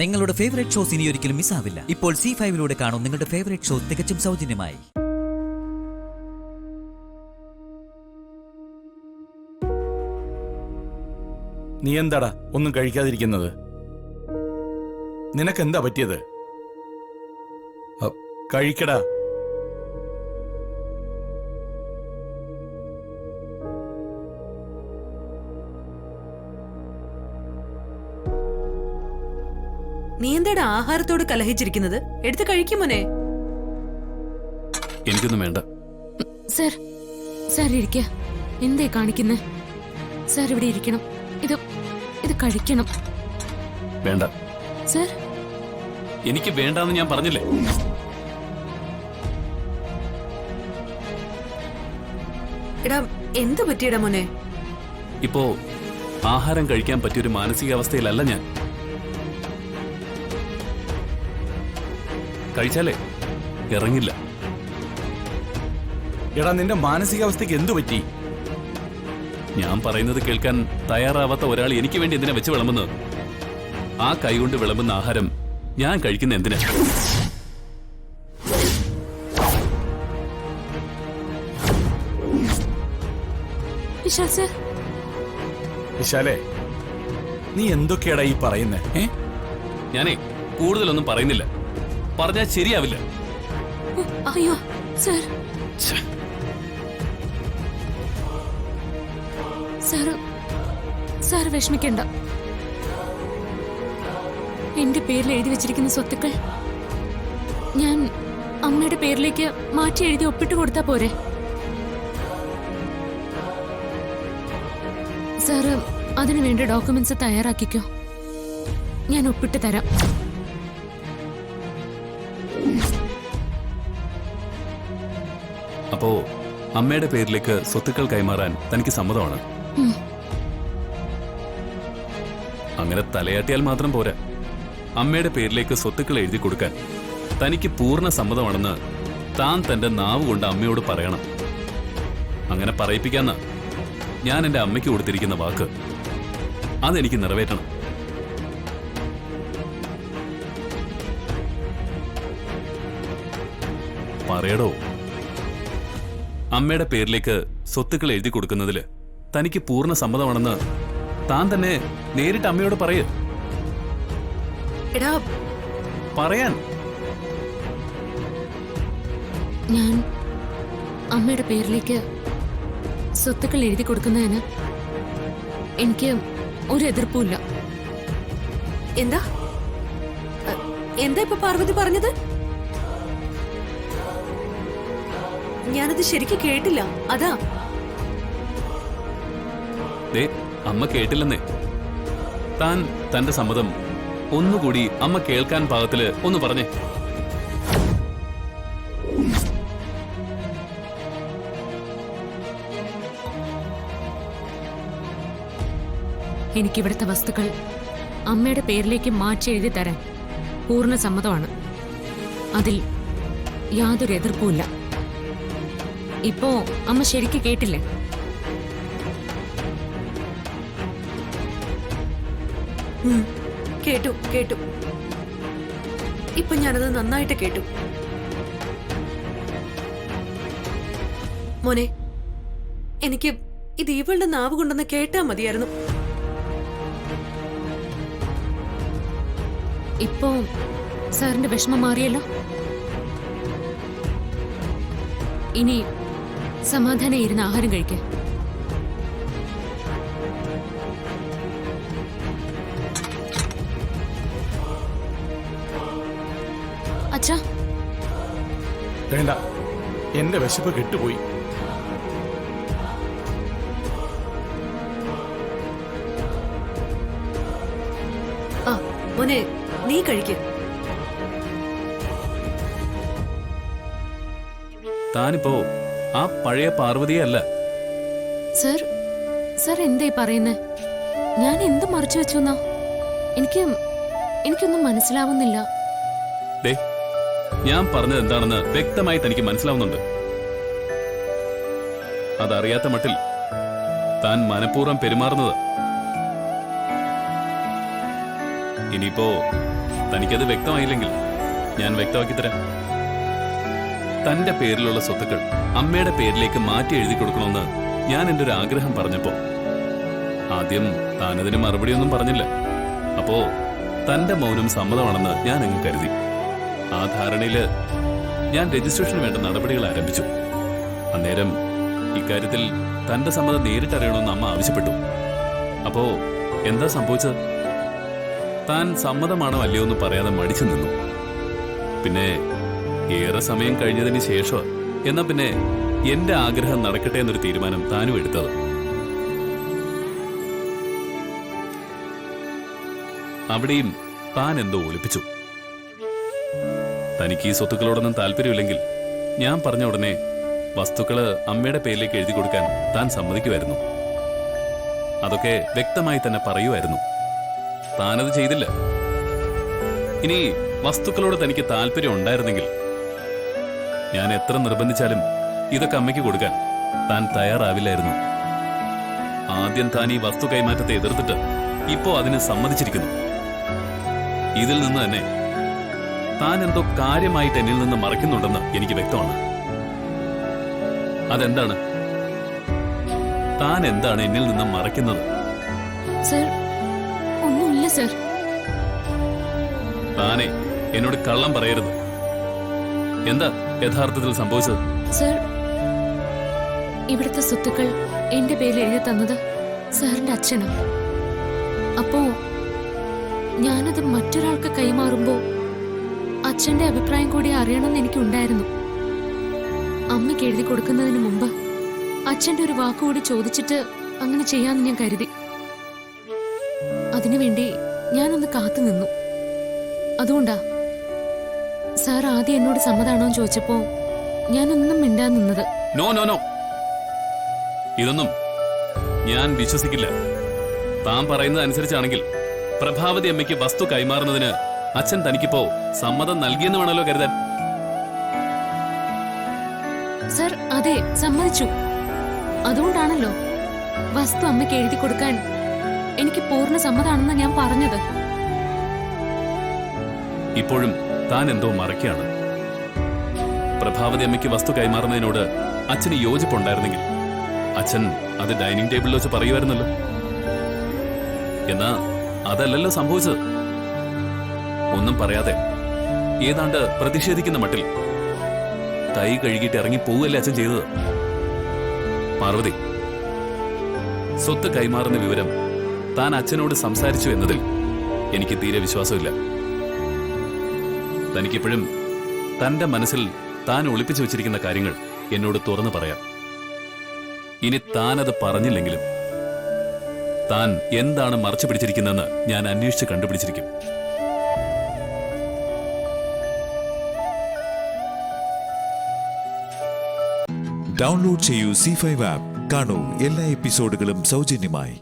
നിങ്ങളുടെ favourite shows ഇനി ഒരിക്കലും മിസ്സാവില്ല. ഇപ്പോൾ C5 കാണും നിങ്ങളുടെ ഫേവറേറ്റ് ഷോ തികച്ചും സൗജന്യമായി. നീ എന്താടാ ഒന്നും കഴിക്കാതിരിക്കുന്നത്? നിനക്കെന്താ പറ്റിയത്? കഴിക്കടാ. നീ എന്താടാ ആഹാരത്തോട് കലഹിച്ചിരിക്കുന്നത്? എടുത്ത് കഴിക്കും മോനെ. എനിക്കൊന്നും വേണ്ട. സർ, സർ ഇരിക്ക. എന്തേ കാണിക്കുന്നേ? സർ ഇവിടെ ഇരിക്കണം. ഇത് കഴിക്കണം. വേണ്ട സർ. എനിക്ക് വേണ്ടാന്ന് ഞാൻ പറഞ്ഞില്ലേ? എടാ എന്ത് പറ്റിയടാ മോനെ? ഇപ്പോ ആഹാരം കഴിക്കാൻ പറ്റിയൊരു മാനസികാവസ്ഥയിലല്ല ഞാൻ. കഴിച്ചാലേ ഇറങ്ങില്ല. എടാ നിന്റെ മാനസികാവസ്ഥയ്ക്ക് എന്തു പറ്റി? ഞാൻ പറയുന്നത് കേൾക്കാൻ തയ്യാറാവാത്ത ഒരാൾ എനിക്ക് വേണ്ടി എന്തിനാ വെച്ച് വിളമ്പുന്നത്? ആ കൈകൊണ്ട് വിളമ്പുന്ന ആഹാരം ഞാൻ കഴിക്കുന്ന എന്തിനാ? വിശാലേ, നീ എന്തൊക്കെയാടാ ഈ പറയുന്നേ? ഞാനേ കൂടുതലൊന്നും പറയുന്നില്ല. പറഞ്ഞാൽ ശരിയാവില്ല. അയ്യോ സർ. സാർ വിഷമിക്കണ്ട. എന്റെ പേരിൽ എഴുതി വെച്ചിരിക്കുന്ന സ്വത്തുക്കൾ ഞാൻ അമ്മയുടെ പേരിലേക്ക് മാറ്റി എഴുതി ഒപ്പിട്ട് കൊടുത്താ പോരെ? സാറ് അതിനു വേണ്ട ഡോക്യുമെന്റ്സ് തയ്യാറാക്കിക്കോ. ഞാൻ ഒപ്പിട്ട് തരാം. അപ്പോ അമ്മയുടെ പേരിലേക്ക് സ്വത്തുക്കൾ കൈമാറാൻ തനിക്ക് സമ്മതമാണ്? അങ്ങനെ തലയാട്ടിയാൽ മാത്രം പോരാ. അമ്മയുടെ പേരിലേക്ക് സ്വത്തുക്കൾ എഴുതി കൊടുക്കാൻ തനിക്ക് പൂർണ്ണ സമ്മതമാണെന്ന് താൻ തന്റെ നാവ് കൊണ്ട് അമ്മയോട് പറയണം. അങ്ങനെ പറയിപ്പിക്കാന്ന ഞാൻ എന്റെ അമ്മയ്ക്ക് കൊടുത്തിരിക്കുന്ന വാക്ക്. അതെനിക്ക് നിറവേറ്റണം. പറയടോ. അമ്മയുടെ പേരിലേക്ക് സ്വത്തുക്കൾ എഴുതി കൊടുക്കുന്നതില് തനിക്ക് പൂർണ്ണ സമ്മതമാണെന്ന് താൻ തന്നെ നേരിട്ട് അമ്മയോട് പറയ്. എടാ പറയാൻ. ഞാൻ അമ്മയുടെ പേരിലേക്ക് സ്വത്തുക്കൾ എഴുതി കൊടുക്കുന്നതിന് എനിക്ക് ഒരു എതിർപ്പുമില്ല. എന്താ എന്താ ഇപ്പൊ പാർവതി പറഞ്ഞത്? ഞാനത് ശരിക്കും കേട്ടില്ല. അതാ. ദേ, അമ്മ കേട്ടില്ലെന്നേ. താൻ തന്റെ സമ്മതം ഒന്നുകൂടി അമ്മ കേൾക്കാൻ പാകത്തില് ഒന്ന് പറഞ്ഞേ. എനിക്കിവിടുത്തെ വസ്തുക്കൾ അമ്മയുടെ പേരിലേക്ക് മാറ്റി എഴുതി തരാൻ പൂർണ്ണ സമ്മതമാണ്. അതിൽ യാതൊരു എതിർപ്പുമില്ല. ഇപ്പോ അമ്മ ശരിക്ക് കേട്ടില്ലേ? കേട്ടു കേട്ടു. ഇപ്പൊ ഞാനത് നന്നായിട്ട് കേട്ടു. മോനെ, എനിക്ക് ഇത് ഇവളുടെ നാവ് കൊണ്ടെന്ന് കേട്ടാ മതിയായിരുന്നു. ഇപ്പോ സാറിന്റെ വിഷമം മാറിയല്ലോ. ഇനി സമാധാനം ഇരുന്ന് ആഹാരം കഴിക്ക. അച്ഛാ. വേണ്ട, എന്റെ വിശപ്പ് കെട്ടുപോയി. ആ മോനെ, നീ കഴിക്ക. താനിപ്പോ ആ പഴയ പാർവതിയെ അല്ല. സർ, സർ എന്തായി പറയുന്നേ? ഞാൻ എന്ത് മറച്ചു വെച്ചെന്നാ? എനിക്കൊന്നും മനസ്സിലാവുന്നില്ല. ദേ, ഞാൻ പറഞ്ഞത് എന്താണെന്ന് വ്യക്തമായി തനിക്ക് മനസ്സിലാവുന്നുണ്ട്. അതറിയാത്ത മട്ടിൽ താൻ മനഃപൂർവ്വം പെരുമാറുന്നത്. ഇനിയിപ്പോ തനിക്കത് വ്യക്തമായില്ലെങ്കിൽ ഞാൻ വ്യക്തമാക്കി തരാം. തന്റെ പേരിലുള്ള സ്വത്തുക്കൾ അമ്മയുടെ പേരിലേക്ക് മാറ്റി എഴുതി കൊടുക്കണമെന്ന് ഞാൻ എൻ്റെ ഒരു ആഗ്രഹം പറഞ്ഞപ്പോ ആദ്യം താനതിന് മറുപടിയൊന്നും പറഞ്ഞില്ല. അപ്പോ തന്റെ മൗനം സമ്മതമാണെന്ന് ഞാൻ അങ്ങ് കരുതി. ആ ധാരണയില് ഞാൻ രജിസ്ട്രേഷന് വേണ്ട നടപടികൾ ആരംഭിച്ചു. അന്നേരം ഇക്കാര്യത്തിൽ തന്റെ സമ്മതം നേരിട്ടറിയണമെന്ന് അമ്മ ആവശ്യപ്പെട്ടു. അപ്പോ എന്താ സംഭവിച്ചത്? താൻ സമ്മതമാണോ അല്ലയോ എന്ന് പറയാതെ മടിച്ചു നിന്നു. പിന്നെ ഏറെ സമയം കഴിഞ്ഞതിന് ശേഷം എന്നാ പിന്നെ എന്റെ ആഗ്രഹം നടക്കട്ടെ എന്നൊരു തീരുമാനം താനും എടുത്തത്. അവിടെയും താൻ എന്തോ ഒളിപ്പിച്ചു. തനിക്ക് ഈ സ്വത്തുക്കളോടൊന്നും താല്പര്യമില്ലെങ്കിൽ ഞാൻ പറഞ്ഞ ഉടനെ വസ്തുക്കള് അമ്മയുടെ പേരിലേക്ക് എഴുതി കൊടുക്കാൻ താൻ സമ്മതിക്കുമായിരുന്നു. അതൊക്കെ വ്യക്തമായി തന്നെ പറയുമായിരുന്നു. താനത് ചെയ്തില്ല. ഇനി വസ്തുക്കളോട് തനിക്ക് താല്പര്യം ഉണ്ടായിരുന്നെങ്കിൽ ഞാൻ എത്ര നിർബന്ധിച്ചാലും ഇതൊക്കെ അമ്മയ്ക്ക് കൊടുക്കാൻ താൻ തയ്യാറാവില്ലായിരുന്നു. ആദ്യം താൻ ഈ വസ്തു കൈമാറ്റത്തെ എതിർത്തിട്ട് ഇപ്പോ അതിന് സമ്മതിച്ചിരിക്കുന്നു. ഇതിൽ നിന്ന് തന്നെ താൻ എന്തോ കാര്യമായിട്ട് എന്നിൽ നിന്ന് മറയ്ക്കുന്നുണ്ടെന്ന് എനിക്ക് വ്യക്തമാണ്. അതെന്താണ്? താൻ എന്താണ് എന്നിൽ നിന്ന് മറയ്ക്കുന്നത്? സർ, ഒന്നുമില്ല സർ. താനെ എന്നോട് കള്ളം പറയരുത്. എന്താ യഥാർത്ഥത്തിൽ സംഭവിച്ചത്? സർ, ഇവിടുത്തെ സ്വത്തുക്കൾ എന്റെ പേരിൽ എഴുതി തന്നത് സാറിന്റെ അച്ഛനാണ്. അപ്പോ ഞാനത് മറ്റൊരാൾക്ക് കൈമാറുമ്പോ അച്ഛന്റെ അഭിപ്രായം കൂടി അറിയണമെന്ന് എനിക്കുണ്ടായിരുന്നു. അമ്മയ്ക്ക് എഴുതി കൊടുക്കുന്നതിന് മുമ്പ് അച്ഛന്റെ ഒരു വാക്കുകൂടി ചോദിച്ചിട്ട് അങ്ങനെ ചെയ്യാന്ന് ഞാൻ കരുതി. അതിനുവേണ്ടി ഞാനൊന്ന് കാത്തു നിന്നു. അതുകൊണ്ടാ സാർ ആദ്യം എന്നോട് സമ്മതാണോ എന്ന് ചോദിച്ചപ്പോ ഞാനൊന്നും മിണ്ടാൻ നിന്നത്. നോ നോ നോ, ഇതൊന്നും ഞാൻ വിശ്വസിക്കില്ല. താൻ പറയുന്നത് അനുസരിച്ചാണെങ്കിൽ പ്രഭാവതി അമ്മയ്ക്ക് വസ്തു കൈമാറുന്നതിന് അച്ഛൻ തനിക്കിപ്പോ സമ്മതം നൽകിയെന്ന് വേണമല്ലോ കരുതാൻ. സർ, അതെ, സമ്മതിച്ചു. അതുകൊണ്ടാണല്ലോ വസ്തു അമ്മയ്ക്ക് എഴുതി കൊടുക്കാൻ എനിക്ക് പൂർണ്ണ സമ്മതാണെന്ന് ഞാൻ പറഞ്ഞത്. ഇപ്പോഴും താൻ എന്തോ മറയ്ക്കാണ്. പ്രഭാവതി അമ്മയ്ക്ക് വസ്തു കൈമാറുന്നതിനോട് അച്ഛന് യോജിപ്പുണ്ടായിരുന്നെങ്കിൽ അച്ഛൻ അത് ഡൈനിങ് ടേബിളിൽ വെച്ച് പറയുമായിരുന്നല്ലോ. എന്നാ അതല്ലല്ലോ സംഭവിച്ചത്. ഒന്നും പറയാതെ ഏതാണ്ട് പ്രതിഷേധിക്കുന്ന മട്ടിൽ കൈ കഴുകിയിട്ട് ഇറങ്ങി പോവുകയല്ലേ അച്ഛൻ ചെയ്തത്. പാർവതി, സ്വത്ത് കൈമാറുന്ന വിവരം താൻ അച്ഛനോട് സംസാരിച്ചു എന്നതിൽ എനിക്ക് തീരെ വിശ്വാസമില്ല. തനിക്കിപ്പോഴും തന്റെ മനസ്സിൽ താൻ ഒളിപ്പിച്ചു വെച്ചിരിക്കുന്ന കാര്യങ്ങൾ എന്നോട് തുറന്നു പറയാം. ഇനി താനത് പറഞ്ഞില്ലെങ്കിലും താൻ എന്താണ് മറച്ചു പിടിച്ചിരിക്കുന്നതെന്ന് ഞാൻ അന്വേഷിച്ച് കണ്ടുപിടിച്ചിരിക്കും. ഡൗൺലോഡ് ചെയ്യൂ C5 ആപ്പ്. കാണൂ എല്ലാ എപ്പിസോഡുകളും സൗജന്യമായി.